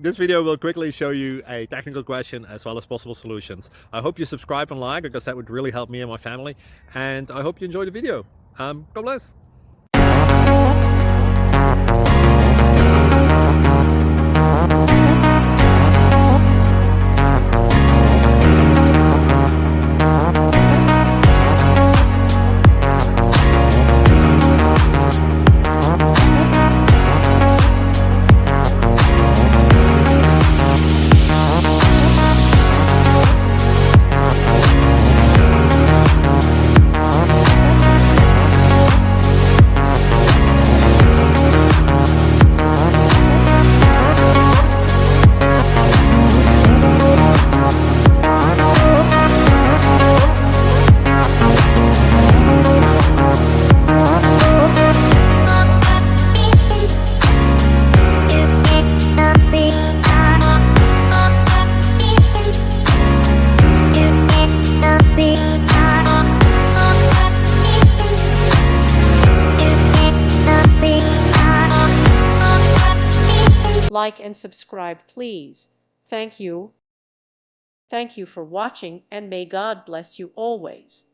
This video will quickly show you a technical question as well as possible solutions. I hope you subscribe and like, because that would really help me and my family. And I hope you enjoy the video. God bless. Like and subscribe, please. Thank you. Thank you for watching, and may God bless you always.